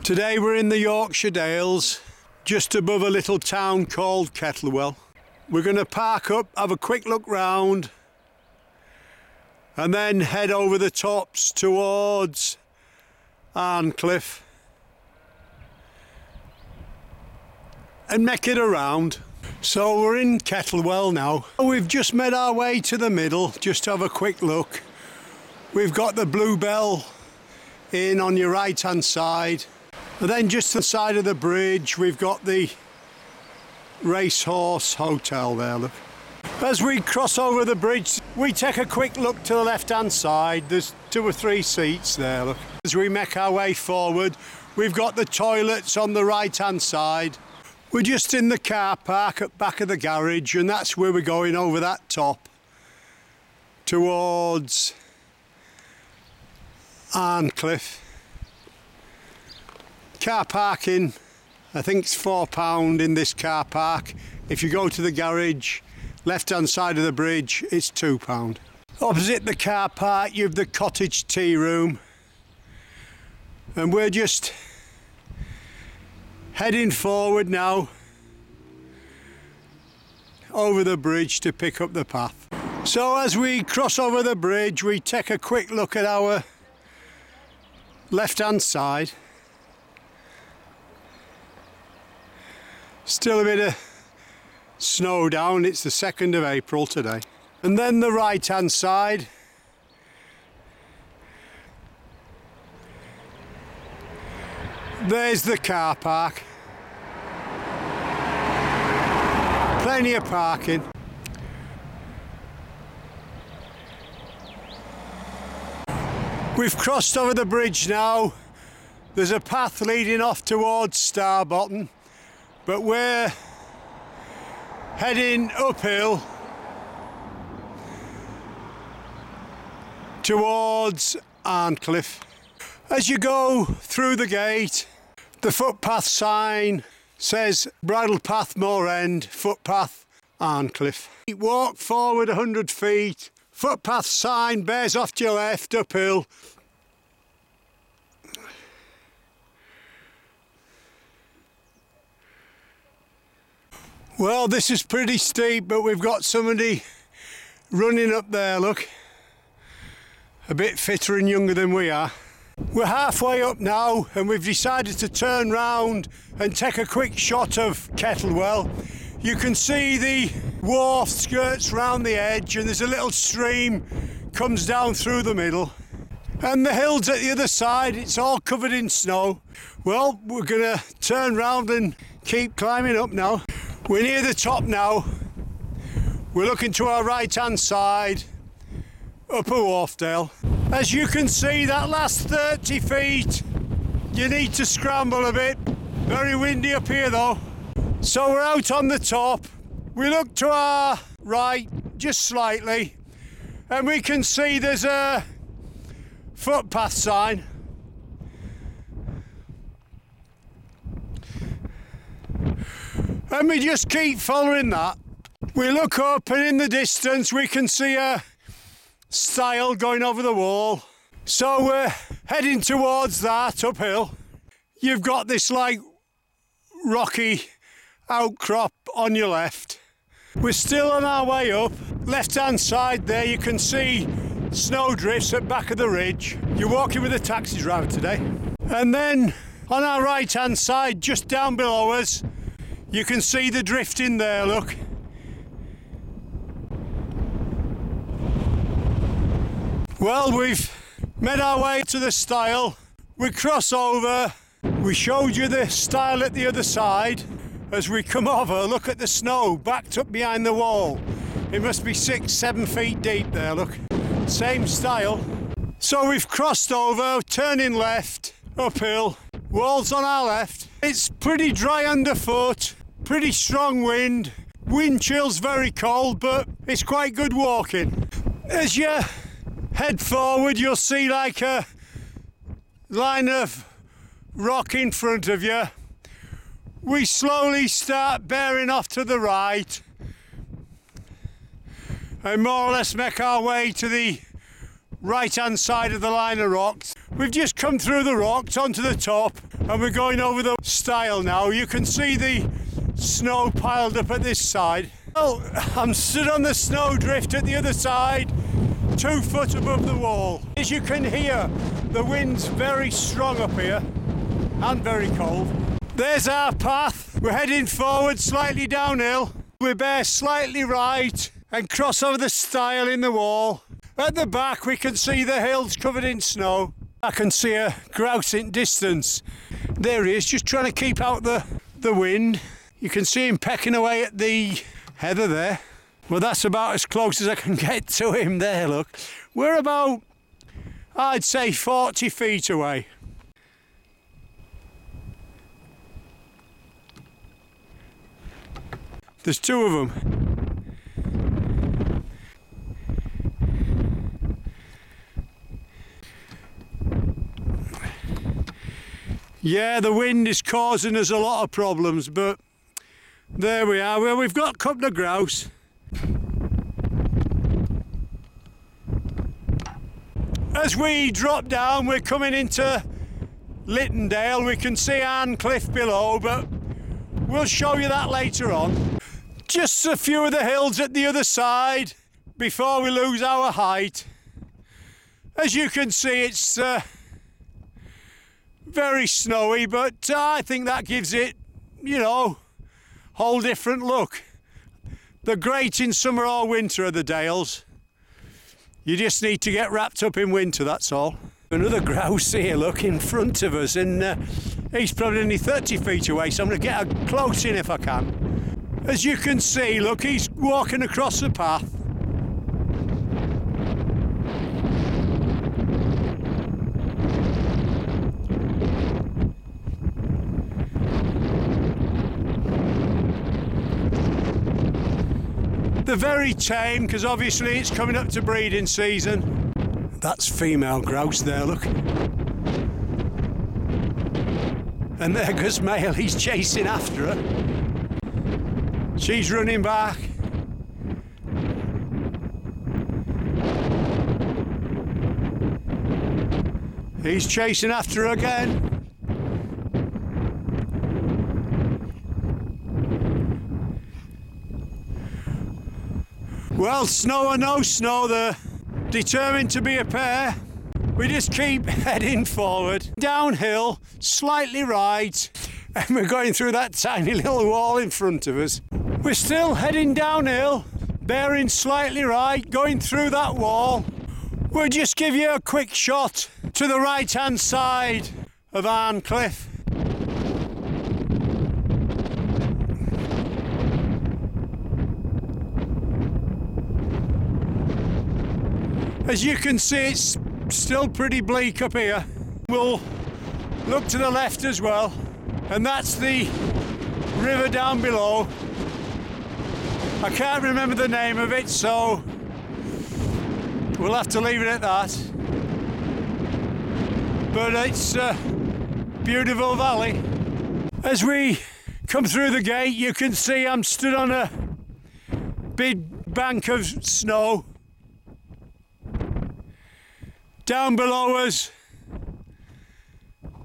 Today we're in the Yorkshire Dales, just above a little town called Kettlewell. We're going to park up, have a quick look round, and then head over the tops towards Arncliffe and make it around. So we're in Kettlewell now. We've just made our way to the middle, just to have a quick look. We've got the Bluebell Inn on your right hand side. And then just to the side of the bridge, we've got the Racehorse Hotel there, look. As we cross over the bridge, we take a quick look to the left-hand side. There's 2 or 3 seats there, look. As we make our way forward, we've got the toilets on the right-hand side. We're just in the car park at back of the garage, and that's where we're going, over that top towards Arncliffe. Car parking, I think it's £4 in this car park. If you go to the garage, left hand side of the bridge, it's £2. Opposite the car park you have the cottage tea room, and we're just heading forward now over the bridge to pick up the path. So as we cross over the bridge, we take a quick look at our left hand side. Still a bit of snow down, it's the 2nd of April today. And then the right hand side, there's the car park. Plenty of parking. We've crossed over the bridge now. There's a path leading off towards Starbottom, but we're heading uphill towards Arncliffe. As you go through the gate, the footpath sign says Bridle Path Moor End, footpath Arncliffe. Walk forward 100 feet, footpath sign bears off to your left, uphill. Well, this is pretty steep, but we've got somebody running up there, look. A bit fitter and younger than we are. We're halfway up now, and we've decided to turn round and take a quick shot of Kettlewell. You can see the wharf skirts round the edge, and there's a little stream comes down through the middle. And the hills at the other side, it's all covered in snow. Well, we're gonna turn round and keep climbing up now. We're near the top now. We're looking to our right hand side, Upper Wharfedale. As you can see, that last 30 feet, you need to scramble a bit. Very windy up here though. So we're out on the top. We look to our right, just slightly, and we can see there's a footpath sign. And we just keep following that. We look up, and in the distance we can see a stile going over the wall. So we're heading towards that uphill. You've got this like rocky outcrop on your left. We're still on our way up. Left hand side there you can see snow drifts at back of the ridge. You're walking with a taxi driver today. And then on our right hand side, just down below us, you can see the drifting there, look. Well, we've made our way to the stile. We cross over. We showed you the stile at the other side. As we come over, look at the snow backed up behind the wall. It must be 6-7 feet deep there, look. Same stile. So we've crossed over, turning left, uphill. Wall's on our left. It's pretty dry underfoot. Pretty strong wind. Wind chill's very cold, but it's quite good walking. As you head forward, you'll see like a line of rock in front of you. We slowly start bearing off to the right and more or less make our way to the right hand side of the line of rocks. We've just come through the rocks onto the top. and we're going over the stile now. You can see the snow piled up at this side. Well, I'm stood on the snowdrift at the other side, 2 foot above the wall. As you can hear, the wind's very strong up here and very cold. There's our path. We're heading forward, slightly downhill. We bear slightly right and cross over the stile in the wall. At the back we can see the hills covered in snow. I can see a grouse in distance. There he is, just trying to keep out the wind. You can see him pecking away at the heather there. Well, that's about as close as I can get to him there, look. We're about, I'd say, 40 feet away. There's 2 of them. Yeah, the wind is causing us a lot of problems, but there we are. Well, we've got a couple of grouse. As we drop down, we're coming into Littondale. We can see Arncliffe below, but we'll show you that later on. Just a few of the hills at the other side before we lose our height. As you can see, it's very snowy, but I think that gives it, you know, whole different look. They're great in summer or winter of the Dales. You just need to get wrapped up in winter, that's all. Another grouse here, look, in front of us, and he's probably only 30 feet away, so I'm going to get close in if I can. As you can see, look, he's walking across the path. They're very tame because obviously it's coming up to breeding season. That's female grouse there, look. And there goes male, he's chasing after her. She's running back. He's chasing after her again. Well, snow or no snow, they're determined to be a pair. We just keep heading forward, downhill, slightly right, and we're going through that tiny little wall in front of us. We're still heading downhill, bearing slightly right, going through that wall. We'll just give you a quick shot to the right-hand side of Arncliffe. As you can see, it's still pretty bleak up here. We'll look to the left as well, and that's the river down below. I can't remember the name of it, so we'll have to leave it at that. But it's a beautiful valley. As we come through the gate, you can see I'm stood on a big bank of snow. Down below us,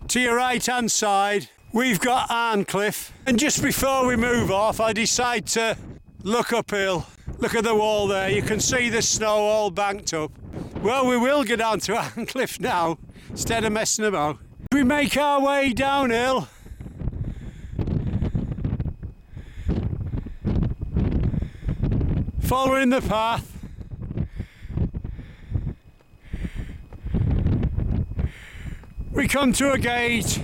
to your right-hand side, we've got Arncliffe. And just before we move off, I decide to look uphill. Look at the wall there, you can see the snow all banked up. Well, we will get down to Arncliffe now, instead of messing about. We make our way downhill. Following the path. We come to a gate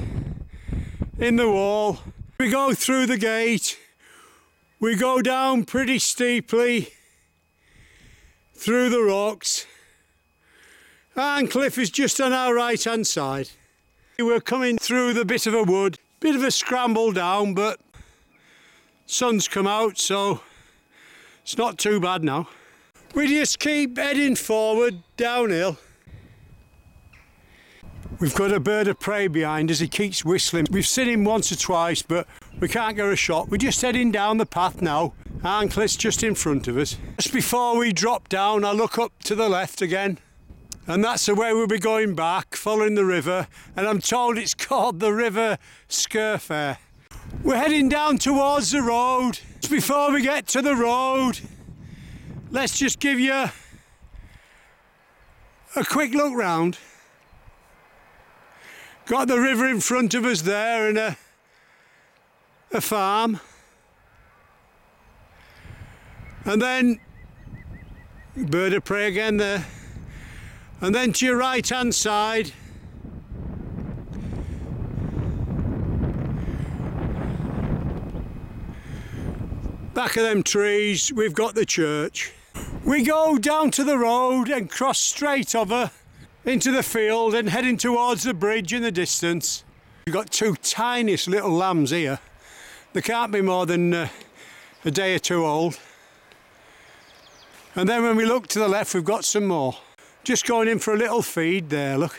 in the wall. We go through the gate. We go down pretty steeply through the rocks. Arncliffe is just on our right-hand side. We're coming through the bit of a wood. Bit of a scramble down, but sun's come out, so it's not too bad now. We just keep heading forward downhill. We've got a bird of prey behind us, he keeps whistling. We've seen him once or twice, but we can't get a shot. We're just heading down the path now. Arncliffe's just in front of us. Just before we drop down, I look up to the left again. And that's the way we'll be going back, following the river, and I'm told it's called the River Skirfair. We're heading down towards the road. Before we get to the road, let's just give you a quick look round. Got the river in front of us there and a farm. And then bird of prey again there. And then to your right hand side, back of them trees, we've got the church. We go down to the road and cross straight over into the field and heading towards the bridge in the distance. We've got two tiniest little lambs here. They can't be more than a day or two old. And then when we look to the left, we've got some more. Just going in for a little feed there, look.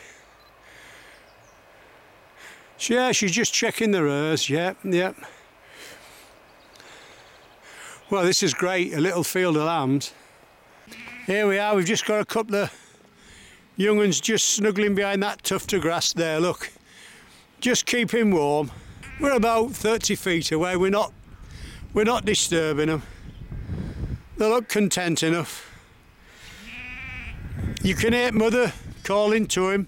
Yeah, she's just checking the ears, yep. Well, this is great, a little field of lambs. Here we are, we've just got a couple of young ones just snuggling behind that tuft of grass there, look. Just keeping warm. We're about 30 feet away, we're not disturbing them. They look content enough. You can hear mother calling to them.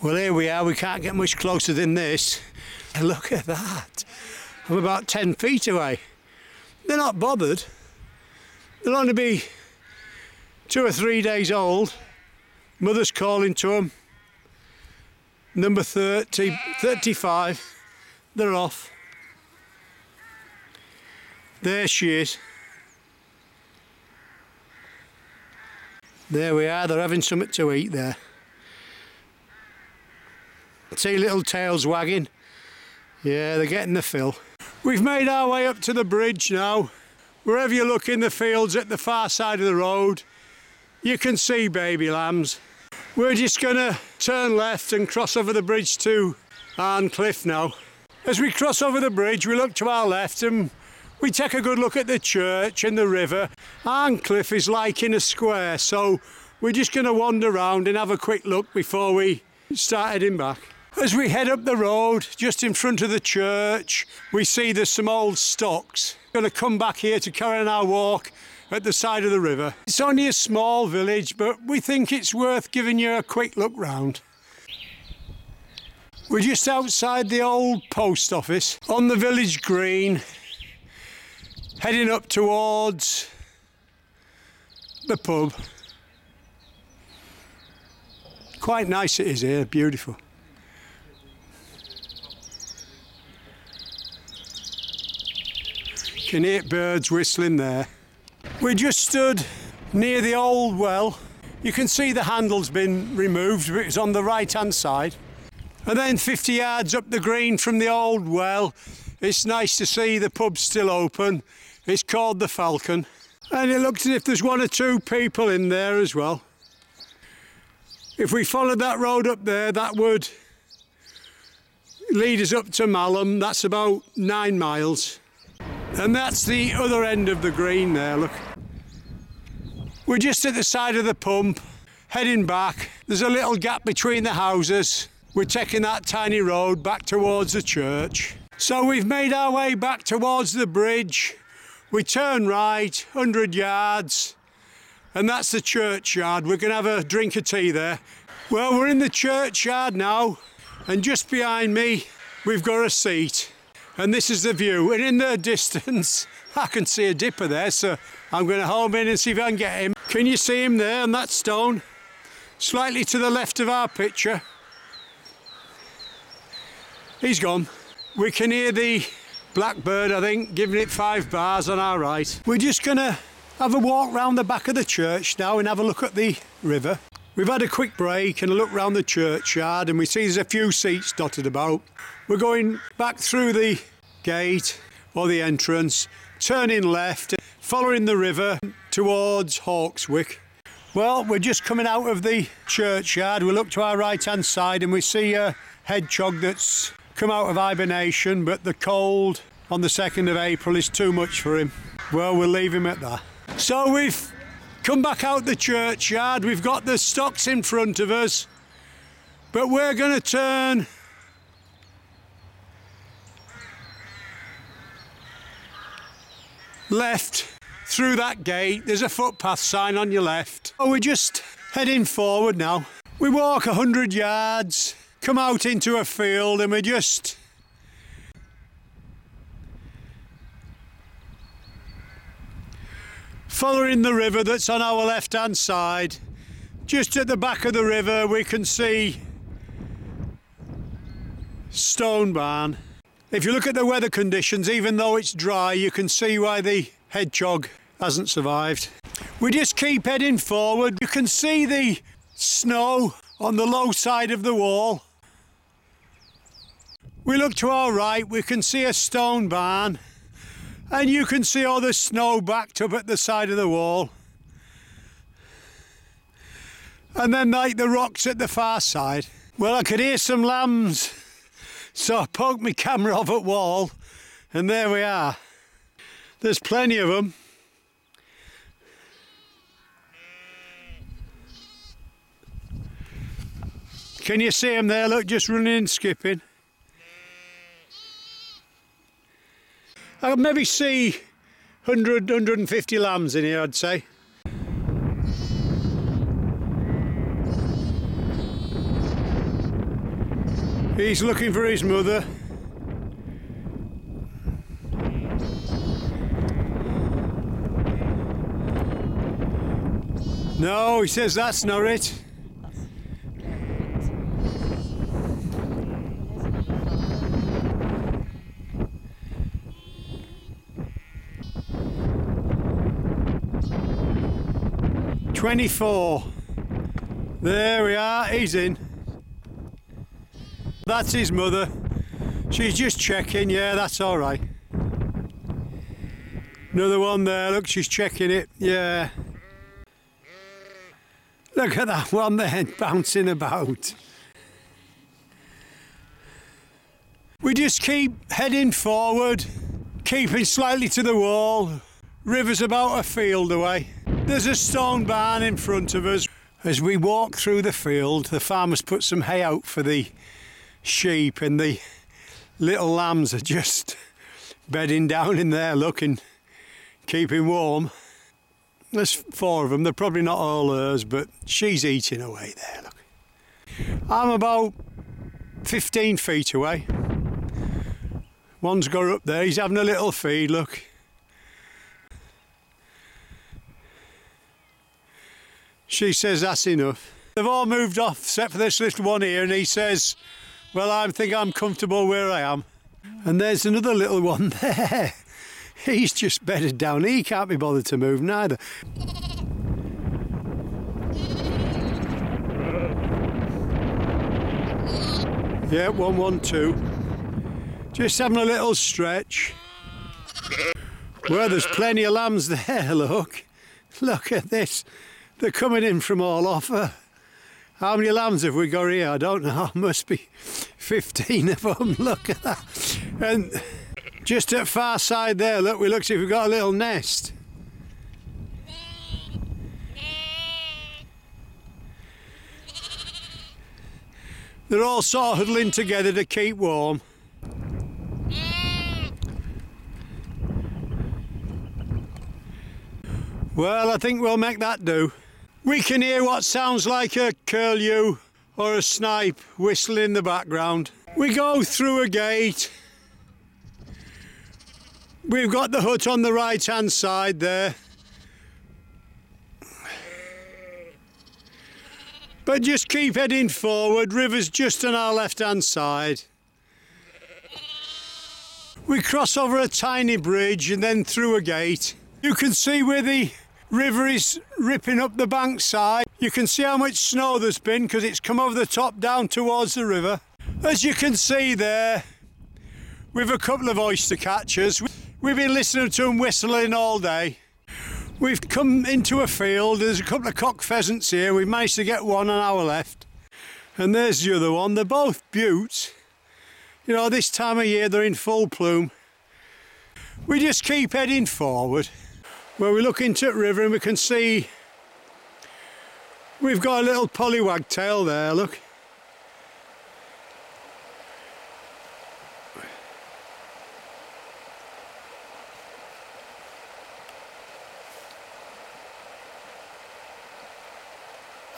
Well, here we are, we can't get much closer than this. Look at that. I'm about 10 feet away. They're not bothered. They'll only be 2 or 3 days old. Mother's calling to them. Number 30, 35, they're off. There she is. There we are, they're having something to eat there. See little tails wagging. Yeah, they're getting the fill. We've made our way up to the bridge now. Wherever you look in the fields at the far side of the road, you can see baby lambs. We're just gonna turn left and cross over the bridge to Arncliffe now. As we cross over the bridge, we look to our left and we take a good look at the church and the river. Arncliffe is like in a square, so we're just going to wander around and have a quick look before we start heading back. As we head up the road, just in front of the church, we see there's some old stocks. We're going to come back here to carry on our walk at the side of the river. It's only a small village, but we think it's worth giving you a quick look round. We're just outside the old post office on the village green, heading up towards the pub. Quite nice it is here, beautiful. You can hear birds whistling there. We just stood near the old well. You can see the handle's been removed, but it's on the right hand side. And then 50 yards up the green from the old well, it's nice to see the pub still open. It's called the Falcon, and it looks as if there's 1 or 2 people in there as well. If we followed that road up there, that would lead us up to Malham. That's about 9 miles. And that's the other end of the green there, look. We're just at the side of the pump, heading back. There's a little gap between the houses. We're taking that tiny road back towards the church. So we've made our way back towards the bridge. We turn right, 100 yards, and that's the churchyard. We're going to have a drink of tea there. Well, we're in the churchyard now, and just behind me, we've got a seat. And this is the view. And in the distance, I can see a dipper there, so I'm going to home in and see if I can get him. Can you see him there on that stone? Slightly to the left of our picture. He's gone. We can hear the blackbird, I think, giving it 5 bars on our right. We're just going to have a walk round the back of the church now and have a look at the river. We've had a quick break and a look round the churchyard, and we see there's a few seats dotted about. We're going back through the gate or the entrance, turning left, following the river towards Hawkswick. Well, we're just coming out of the churchyard. We look to our right hand side and we see a hedgehog that's come out of hibernation, but the cold on the 2nd of April is too much for him. Well, we'll leave him at that. So we've come back out the churchyard. We've got the stocks in front of us, but we're going to turn left through that gate. There's a footpath sign on your left. Oh, we're just heading forward now. We walk 100 yards, come out into a field, and we're just following the river that's on our left hand side. Just at the back of the river we can see Stone Barn. If you look at the weather conditions, even though it's dry, you can see why the hedgehog hasn't survived. We just keep heading forward. You can see the snow on the low side of the wall. We look to our right, we can see a stone barn, and you can see all the snow backed up at the side of the wall. And then like the rocks at the far side. Well, I could hear some lambs, so I poked my camera off at wall, and there we are. There's plenty of them. Can you see them there? Look, just running and skipping. I'll maybe see 100, 150 lambs in here, I'd say. He's looking for his mother. No, he says that's not it. "24. There we are, he's in. That's his mother. She's just checking, yeah, that's all right. Another one there, look, she's checking it, yeah. Look at that one there bouncing about. We just keep heading forward, keeping slightly to the wall. River's about a field away. There's a stone barn in front of us. As we walk through the field, the farmer's put some hay out for the sheep, and the little lambs are just bedding down in there, looking, keeping warm. There's 4 of them. They're probably not all hers, but she's eating away there, look. I'm about 15 feet away. One's got up there. He's having a little feed, look. She says that's enough. They've all moved off except for this little one here, and he says, well, I think I'm comfortable where I am. And there's another little one there. He's just bedded down. He can't be bothered to move neither. Yeah, 112. Just having a little stretch. Well, there's plenty of lambs there, look. Look at this. They're coming in from all over. How many lambs have we got here? I don't know. Must be 15 of them. Look at that. And just at far side there, look, we look see if we've got a little nest. They're all sort of huddling together to keep warm. Well, I think we'll make that do. We can hear what sounds like a curlew or a snipe whistling in the background. We go through a gate. We've got the hut on the right hand side there. But just keep heading forward. River's just on our left hand side. We cross over a tiny bridge and then through a gate. You can see where the river is ripping up the bank side. You can see how much snow there's been because it's come over the top down towards the river. As you can see there, we've a couple of oyster catchers. We've been listening to them whistling all day. We've come into a field. There's a couple of cock pheasants here. We've managed to get one on our left. And there's the other one. They're both buttes. You know, this time of year they're in full plume. We just keep heading forward. Well, we look into the river and we can see We've got a little pollywag tail there, look.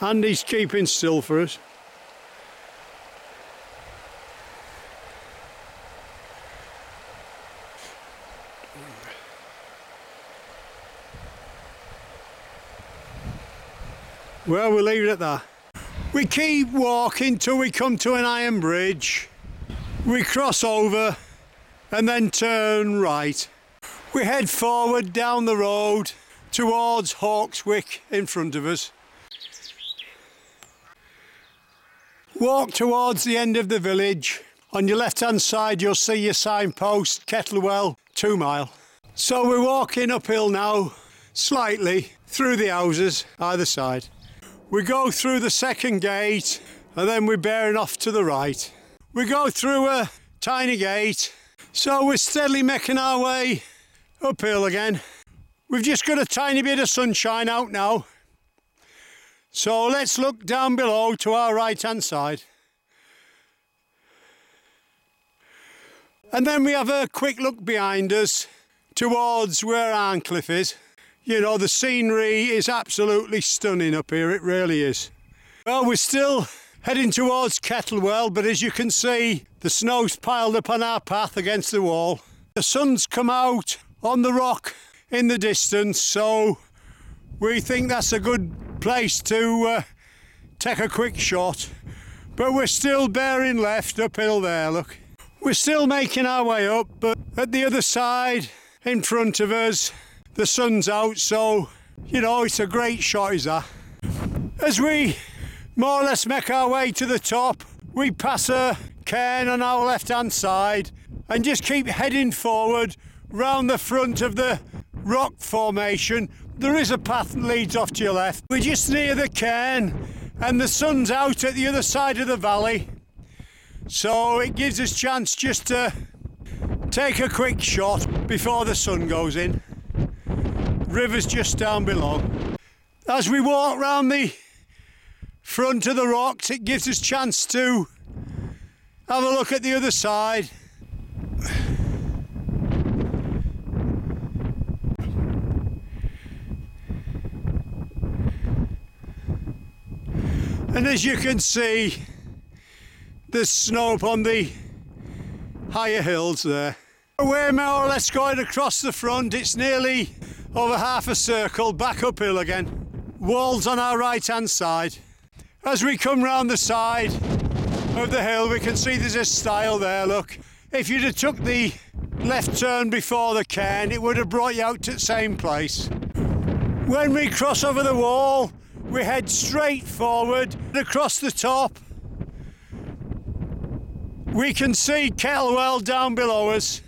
And he's keeping still for us. Well, we'll leave it at that. We keep walking till we come to an iron bridge. We cross over and then turn right. We head forward down the road towards Hawkswick in front of us. Walk towards the end of the village. On your left hand side you'll see your signpost, Kettlewell, 2 mile. So we're walking uphill now, slightly, through the houses either side. We go through the second gate and then we're bearing off to the right. We go through a tiny gate, so we're steadily making our way uphill again. We've just got a tiny bit of sunshine out now. So let's look down below to our right hand side. And then we have a quick look behind us towards where Arncliffe is. You know, the scenery is absolutely stunning up here, it really is. Well, we're still heading towards Kettlewell, but as you can see, the snow's piled up on our path against the wall. The sun's come out on the rock in the distance, so we think that's a good place to take a quick shot. But we're still bearing left uphill there, look. We're still making our way up, but at the other side, in front of us, the sun's out, so, you know, it's a great shot, is that. As we more or less make our way to the top, we pass a cairn on our left-hand side and just keep heading forward round the front of the rock formation. There is a path that leads off to your left. We're just near the cairn and the sun's out at the other side of the valley, so it gives us a chance just to take a quick shot before the sun goes in. River's just down below. As we walk round the front of the rocks, it gives us a chance to have a look at the other side. And as you can see, there's snow up on the higher hills there. We're more or less going across the front. It's nearly over half a circle, back uphill again. Walls on our right hand side. As we come round the side of the hill, we can see there's a stile there, look. If you'd have took the left turn before the cairn, it would have brought you out to the same place. When we cross over the wall, we head straight forward across the top. We can see Kettlewell down below us.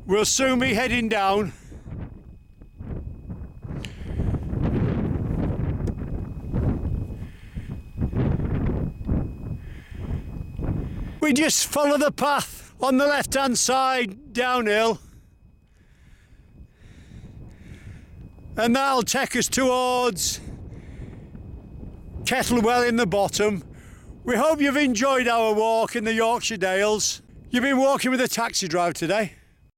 We'll soon be heading down. We just follow the path on the left-hand side downhill, and that'll take us towards Kettlewell in the bottom. We hope you've enjoyed our walk in the Yorkshire Dales. You've been walking with a taxi driver today.